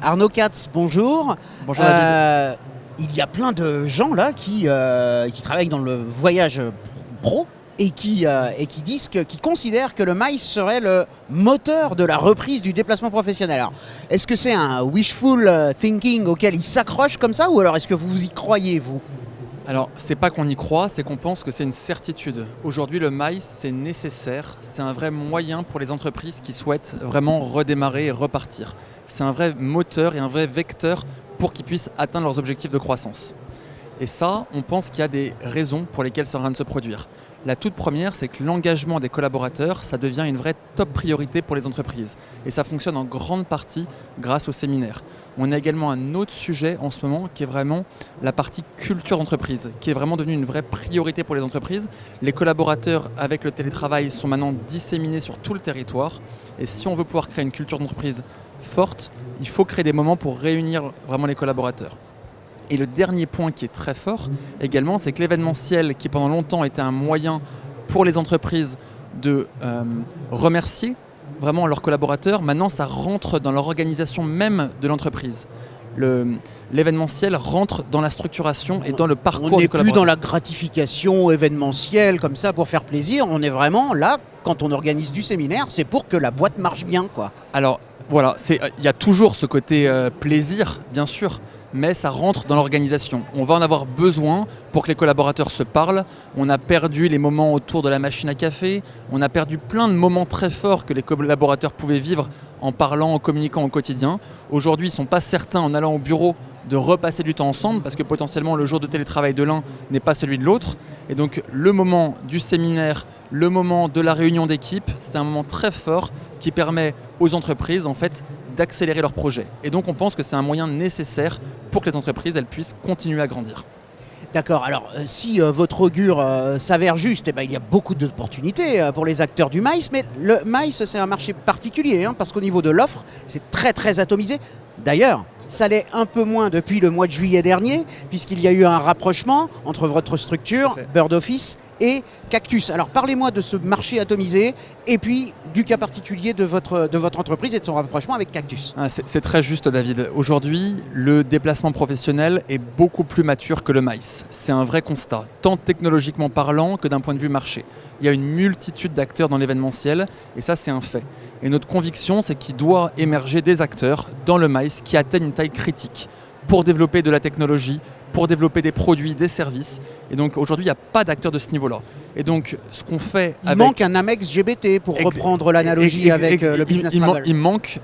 Arnaud Katz, bonjour. Bonjour David. Il y a plein de gens là qui travaillent dans le voyage pro et qui considèrent que le MICE serait le moteur de la reprise du déplacement professionnel. Alors, est-ce que c'est un wishful thinking auquel ils s'accrochent comme ça, ou alors est-ce que vous y croyez, vous ? Alors, c'est pas qu'on y croit, c'est qu'on pense que c'est une certitude. Aujourd'hui, le MICE, c'est nécessaire. C'est un vrai moyen pour les entreprises qui souhaitent vraiment redémarrer et repartir. C'est un vrai moteur et un vrai vecteur pour qu'ils puissent atteindre leurs objectifs de croissance. Et ça, on pense qu'il y a des raisons pour lesquelles ça est en train de se produire. La toute première, c'est que l'engagement des collaborateurs, ça devient une vraie top priorité pour les entreprises. Et ça fonctionne en grande partie grâce aux séminaires. On a également un autre sujet en ce moment qui est vraiment la partie culture d'entreprise, qui est vraiment devenue une vraie priorité pour les entreprises. Les collaborateurs avec le télétravail sont maintenant disséminés sur tout le territoire. Et si on veut pouvoir créer une culture d'entreprise forte, il faut créer des moments pour réunir vraiment les collaborateurs. Et le dernier point qui est très fort également, c'est que l'événementiel, qui pendant longtemps était un moyen pour les entreprises de remercier vraiment leurs collaborateurs, maintenant ça rentre dans leur organisation même de l'entreprise. L'événementiel rentre dans la structuration et dans le parcours On du n'est collaborateur. plus dans la gratification événementielle comme ça pour faire plaisir, on est vraiment là, quand on organise du séminaire, c'est pour que la boîte marche bien, quoi. Alors voilà, il y a toujours ce côté plaisir, bien sûr, mais ça rentre dans l'organisation. On va en avoir besoin pour que les collaborateurs se parlent. On a perdu les moments autour de la machine à café. On a perdu plein de moments très forts que les collaborateurs pouvaient vivre en parlant, en communiquant au quotidien. Aujourd'hui, ils ne sont pas certains, en allant au bureau, de repasser du temps ensemble parce que potentiellement le jour de télétravail de l'un n'est pas celui de l'autre. Et donc le moment du séminaire, le moment de la réunion d'équipe, c'est un moment très fort qui permet aux entreprises en fait d'accélérer leurs projets. Et donc on pense que c'est un moyen nécessaire pour que les entreprises elles puissent continuer à grandir. D'accord, alors si votre augure s'avère juste, il y a beaucoup d'opportunités pour les acteurs du MICE, mais le MICE c'est un marché particulier, parce qu'au niveau de l'offre, c'est très très atomisé. D'ailleurs, ça l'est un peu moins depuis le mois de juillet dernier, puisqu'il y a eu un rapprochement entre votre structure, Bird Office, et Cactus. Alors parlez-moi de ce marché atomisé, et puis du cas particulier de votre entreprise et de son rapprochement avec Cactus. C'est très juste David. Aujourd'hui, le déplacement professionnel est beaucoup plus mature que le MICE. C'est un vrai constat, tant technologiquement parlant que d'un point de vue marché. Il y a une multitude d'acteurs dans l'événementiel, et ça c'est un fait. Et notre conviction, c'est qu'il doit émerger des acteurs dans le MICE qui atteignent une taille critique pour développer de la technologie, pour développer des produits, des services. Et donc aujourd'hui, il n'y a pas d'acteurs de ce niveau-là. Et donc ce qu'on fait Il manque un Amex GBT pour reprendre l'analogie avec le business travel. Il manque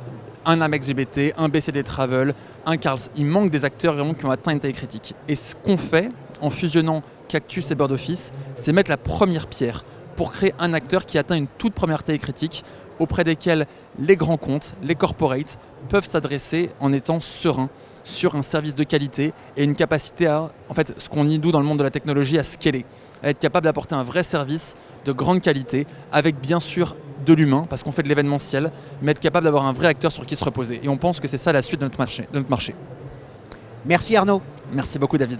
un Amex GBT, un BCD Travel, un Carls. Il manque des acteurs vraiment qui ont atteint une taille critique. Et ce qu'on fait en fusionnant Cactus et Bird Office, c'est mettre la première pierre pour créer un acteur qui atteint une toute première taille critique auprès desquels les grands comptes, les corporates peuvent s'adresser en étant sereins sur un service de qualité et une capacité à, en fait, ce qu'on dit nous dans le monde de la technologie, à scaler, à être capable d'apporter un vrai service de grande qualité avec bien sûr de l'humain parce qu'on fait de l'événementiel, mais être capable d'avoir un vrai acteur sur qui se reposer. Et on pense que c'est ça la suite de notre marché. Merci Arnaud. Merci beaucoup David.